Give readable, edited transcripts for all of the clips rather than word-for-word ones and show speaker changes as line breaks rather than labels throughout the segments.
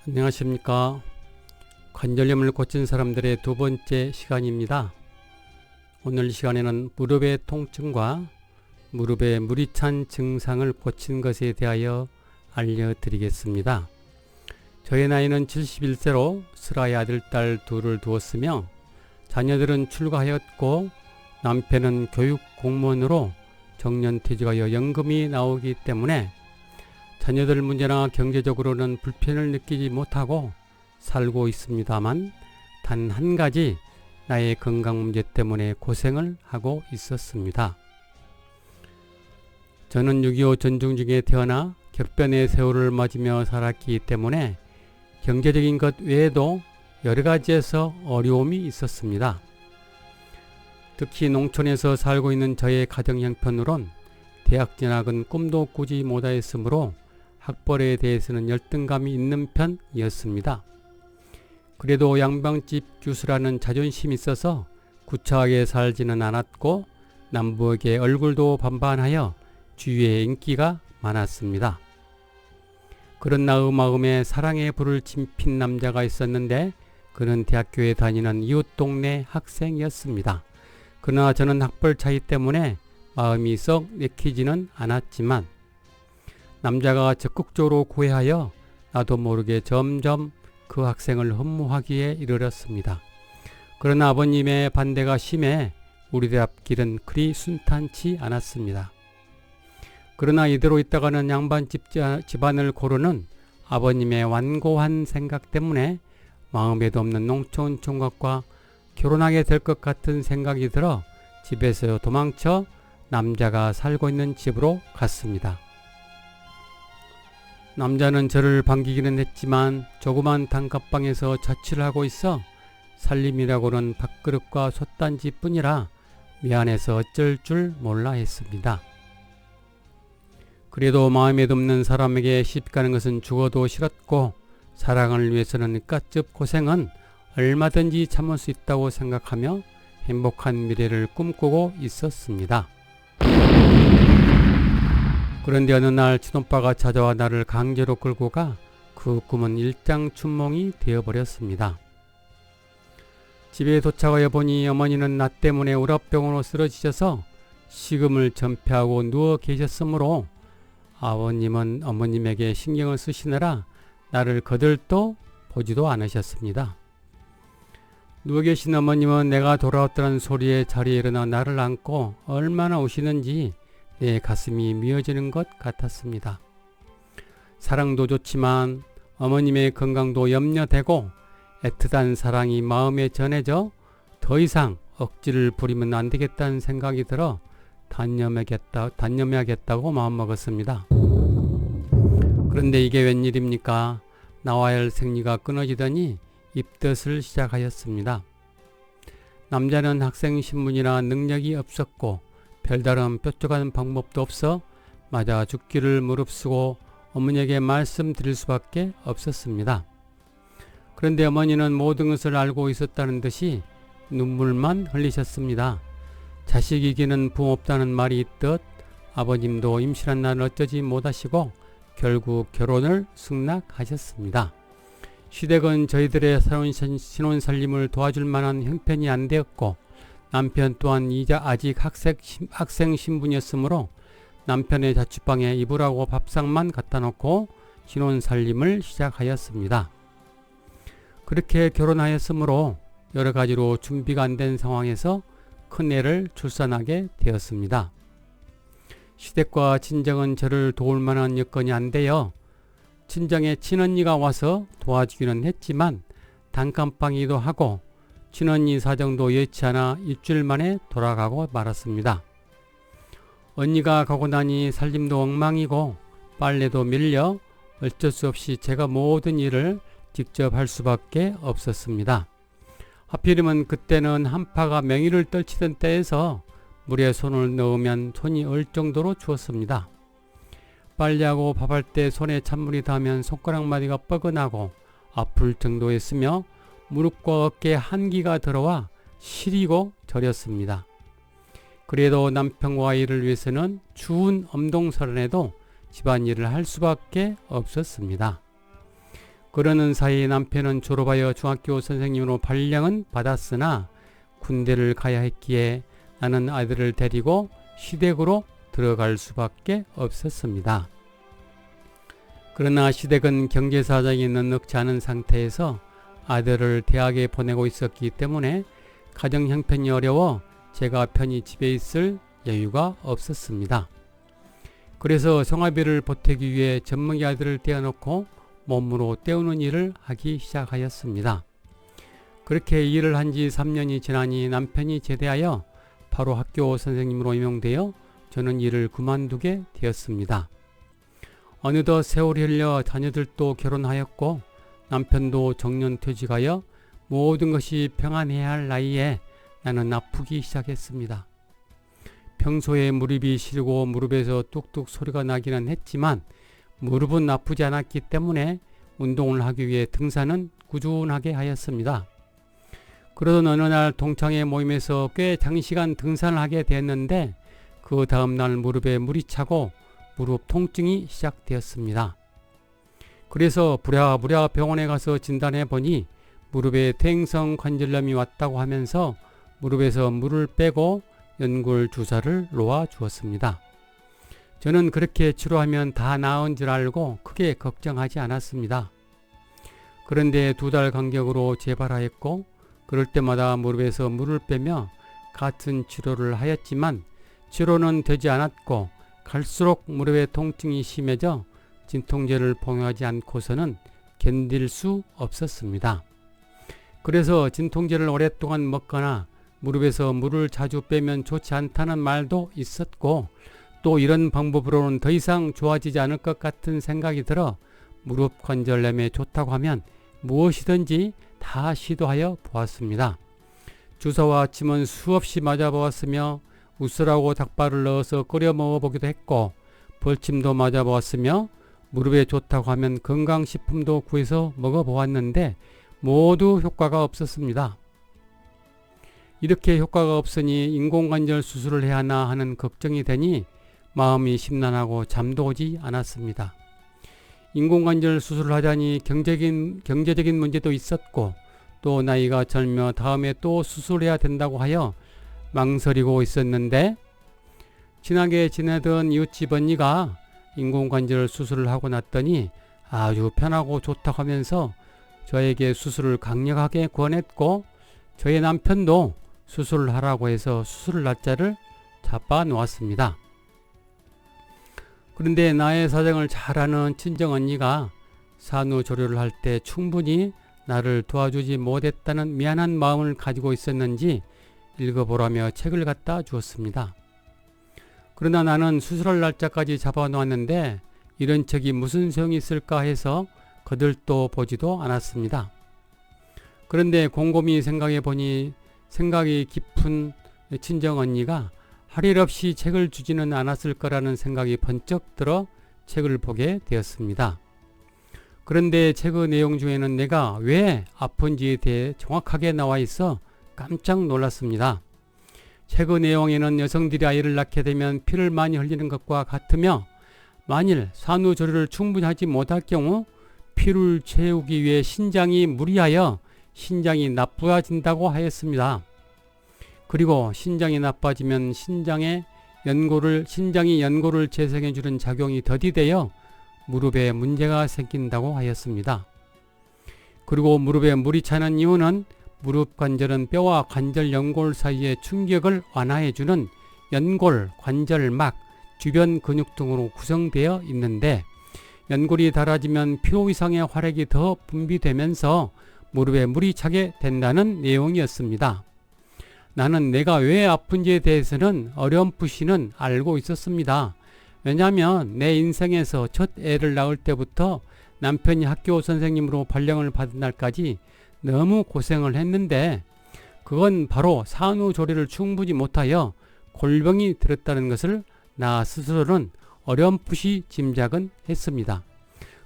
안녕하십니까. 관절염을 고친 사람들의 두 번째 시간입니다. 오늘 시간에는 무릎의 통증과 무릎에 물이 찬 증상을 고친 것에 대하여 알려드리겠습니다. 저의 나이는 71세로 슬아의 아들, 딸 둘을 두었으며 자녀들은 출가하였고 남편은 교육 공무원으로 정년퇴직하여 연금이 나오기 때문에 자녀들 문제나 경제적으로는 불편을 느끼지 못하고 살고 있습니다만 단 한 가지 나의 건강 문제 때문에 고생을 하고 있었습니다. 저는 6.25 전쟁 중에 태어나 격변의 세월을 맞으며 살았기 때문에 경제적인 것 외에도 여러 가지에서 어려움이 있었습니다. 특히 농촌에서 살고 있는 저의 가정 형편으론 대학 진학은 꿈도 꾸지 못하였으므로 학벌에 대해서는 열등감이 있는 편이었습니다. 그래도 양방집 교수라는 자존심이 있어서 구차하게 살지는 않았고 남부에게 얼굴도 반반하여 주위에 인기가 많았습니다. 그런 마음에 사랑의 불을 지핀 남자가 있었는데 그는 대학교에 다니는 이웃 동네 학생이었습니다. 그러나 저는 학벌 차이 때문에 마음이 썩 내키지는 않았지만 남자가 적극적으로 구애하여 나도 모르게 점점 그 학생을 흠모하기에 이르렀습니다. 그러나 아버님의 반대가 심해 우리 들 앞길은 그리 순탄치 않았습니다. 그러나 이대로 있다가는 양반 집안을 고르는 아버님의 완고한 생각 때문에 마음에도 없는 농촌 총각과 결혼하게 될 것 같은 생각이 들어 집에서 도망쳐 남자가 살고 있는 집으로 갔습니다. 남자는 저를 반기기는 했지만 조그만 단칸방에서 자취를 하고 있어 살림이라고는 밥그릇과 솥단지뿐이라 미안해서 어쩔 줄 몰라 했습니다. 그래도 마음에 듭는 사람에게 시집가는 것은 죽어도 싫었고 사랑을 위해서는 까짓 고생은 얼마든지 참을 수 있다고 생각하며 행복한 미래를 꿈꾸고 있었습니다. 그런데 어느 날 친오빠가 찾아와 나를 강제로 끌고 가 그 꿈은 일장춘몽이 되어버렸습니다. 집에 도착하여 보니 어머니는 나 때문에 우라병으로 쓰러지셔서 식음을 전폐하고 누워 계셨으므로 아버님은 어머님에게 신경을 쓰시느라 나를 거들떠 보지도 않으셨습니다. 누워 계신 어머님은 내가 돌아왔다는 소리에 자리에 일어나 나를 안고 얼마나 우시는지 내 가슴이 미어지는 것 같았습니다. 사랑도 좋지만 어머님의 건강도 염려되고 애틋한 사랑이 마음에 전해져 더 이상 억지를 부리면 안 되겠다는 생각이 들어 단념해야겠다고 마음먹었습니다. 그런데 이게 웬일입니까? 나와야 할 생리가 끊어지더니 입덧을 시작하였습니다. 남자는 학생 신분이나 능력이 없었고 별다른 뾰족한 방법도 없어 맞아 죽기를 무릅쓰고 어머니에게 말씀드릴 수밖에 없었습니다. 그런데 어머니는 모든 것을 알고 있었다는 듯이 눈물만 흘리셨습니다. 자식이기는 부없다는 말이 있듯 아버님도 임신한 날을 어쩌지 못하시고 결국 결혼을 승낙하셨습니다. 시댁은 저희들의 신혼살림을 도와줄 만한 형편이 안 되었고 남편 또한 아직 학생 신분이었으므로 남편의 자취방에 이불하고 밥상만 갖다 놓고 신혼살림을 시작하였습니다. 그렇게 결혼하였으므로 여러 가지로 준비가 안 된 상황에서 큰애를 출산하게 되었습니다. 시댁과 친정은 저를 도울 만한 여건이 안 되어 친정에 친언니가 와서 도와주기는 했지만 단칸방이기도 하고 친언니 사정도 여의치 않아 일주일 만에 돌아가고 말았습니다. 언니가 가고 나니 살림도 엉망이고 빨래도 밀려 어쩔 수 없이 제가 모든 일을 직접 할 수밖에 없었습니다. 하필이면 그때는 한파가 맹위를 떨치던 때에서 물에 손을 넣으면 손이 얼 정도로 추웠습니다. 빨래하고 밥할 때 손에 찬물이 닿으면 손가락 마디가 뻐근하고 아플 정도였으며 무릎과 어깨에 한기가 들어와 시리고 저렸습니다. 그래도 남편과 아이를 위해서는 추운 엄동설안에도 집안일을 할 수밖에 없었습니다. 그러는 사이 남편은 졸업하여 중학교 선생님으로 발령은 받았으나 군대를 가야 했기에 나는 아들을 데리고 시댁으로 들어갈 수밖에 없었습니다. 그러나 시댁은 경제사정이 넉넉지 않은 상태에서 아들을 대학에 보내고 있었기 때문에 가정 형편이 어려워 제가 편히 집에 있을 여유가 없었습니다. 그래서 생활비를 보태기 위해 젖먹이 아들을 떼어놓고 몸으로 때우는 일을 하기 시작하였습니다. 그렇게 일을 한 지 3년이 지나니 남편이 제대하여 바로 학교 선생님으로 임용되어 저는 일을 그만두게 되었습니다. 어느덧 세월이 흘려 자녀들도 결혼하였고 남편도 정년퇴직하여 모든 것이 평안해야 할 나이에 나는 아프기 시작했습니다. 평소에 무릎이 시리고 무릎에서 뚝뚝 소리가 나기는 했지만 무릎은 아프지 않았기 때문에 운동을 하기 위해 등산은 꾸준하게 하였습니다. 그러던 어느 날 동창회 모임에서 꽤 장시간 등산을 하게 됐는데 그 다음날 무릎에 물이 차고 무릎 통증이 시작되었습니다. 그래서 부랴부랴 병원에 가서 진단해 보니 무릎에 퇴행성 관절염이 왔다고 하면서 무릎에서 물을 빼고 연골 주사를 놓아 주었습니다. 저는 그렇게 치료하면 다 나은 줄 알고 크게 걱정하지 않았습니다. 그런데 2달 간격으로 재발하였고 그럴 때마다 무릎에서 물을 빼며 같은 치료를 하였지만 치료는 되지 않았고 갈수록 무릎의 통증이 심해져 진통제를 복용하지 않고서는 견딜 수 없었습니다. 그래서 진통제를 오랫동안 먹거나 무릎에서 물을 자주 빼면 좋지 않다는 말도 있었고 또 이런 방법으로는 더 이상 좋아지지 않을 것 같은 생각이 들어 무릎 관절염에 좋다고 하면 무엇이든지 다 시도하여 보았습니다. 주사와 침은 수없이 맞아보았으며 우스라고 닭발을 넣어서 끓여 먹어보기도 했고 벌침도 맞아보았으며 무릎에 좋다고 하면 건강식품도 구해서 먹어보았는데 모두 효과가 없었습니다. 이렇게 효과가 없으니 인공관절 수술을 해야 하나 하는 걱정이 되니 마음이 심란하고 잠도 오지 않았습니다. 인공관절 수술을 하자니 경제적인 문제도 있었고 또 나이가 젊어 다음에 또 수술해야 된다고 하여 망설이고 있었는데 친하게 지내던 이웃집 언니가 인공관절 수술을 하고 났더니 아주 편하고 좋다고 하면서 저에게 수술을 강력하게 권했고 저의 남편도 수술을 하라고 해서 수술 날짜를 잡아 놓았습니다. 그런데 나의 사정을 잘 아는 친정 언니가 산후조리를 할 때 충분히 나를 도와주지 못했다는 미안한 마음을 가지고 있었는지 읽어보라며 책을 갖다 주었습니다. 그러나 나는 수술할 날짜까지 잡아 놓았는데 이런 책이 무슨 소용이 있을까 해서 거들떠 보지도 않았습니다. 그런데 곰곰이 생각해 보니 생각이 깊은 친정 언니가 할 일 없이 책을 주지는 않았을 거라는 생각이 번쩍 들어 책을 보게 되었습니다. 그런데 책의 내용 중에는 내가 왜 아픈지에 대해 정확하게 나와 있어 깜짝 놀랐습니다. 책의 내용에는 여성들이 아이를 낳게 되면 피를 많이 흘리는 것과 같으며 만일 산후조리를 충분히 하지 못할 경우 피를 채우기 위해 신장이 무리하여 신장이 나빠진다고 하였습니다. 그리고 신장이 나빠지면 신장이 연골을 재생해주는 작용이 더디되어 무릎에 문제가 생긴다고 하였습니다. 그리고 무릎에 물이 차는 이유는 무릎 관절은 뼈와 관절 연골 사이의 충격을 완화해주는 연골, 관절막, 주변 근육 등으로 구성되어 있는데 연골이 닳아지면 피로 이상의 활액이 더 분비되면서 무릎에 물이 차게 된다는 내용이었습니다. 나는 내가 왜 아픈지에 대해서는 어렴풋이는 알고 있었습니다. 왜냐하면 내 인생에서 첫 애를 낳을 때부터 남편이 학교 선생님으로 발령을 받은 날까지 너무 고생을 했는데 그건 바로 산후조리를 충분히 못하여 골병이 들었다는 것을 나 스스로는 어렴풋이 짐작은 했습니다.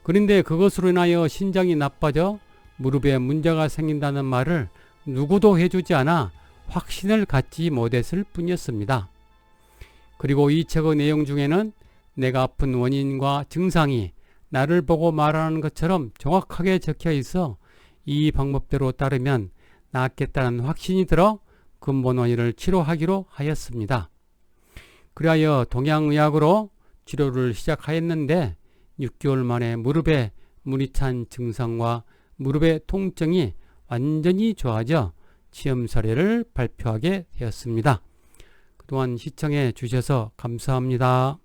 그런데 그것으로 인하여 신장이 나빠져 무릎에 문제가 생긴다는 말을 누구도 해주지 않아 확신을 갖지 못했을 뿐이었습니다. 그리고 이 책의 내용 중에는 내가 아픈 원인과 증상이 나를 보고 말하는 것처럼 정확하게 적혀 있어 이 방법대로 따르면 낫겠다는 확신이 들어 근본 원인을 치료하기로 하였습니다. 그리하여 동양의학으로 치료를 시작하였는데 6개월 만에 무릎에 물이 찬 증상과 무릎의 통증이 완전히 좋아져 시험 사례를 발표하게 되었습니다. 그동안 시청해 주셔서 감사합니다.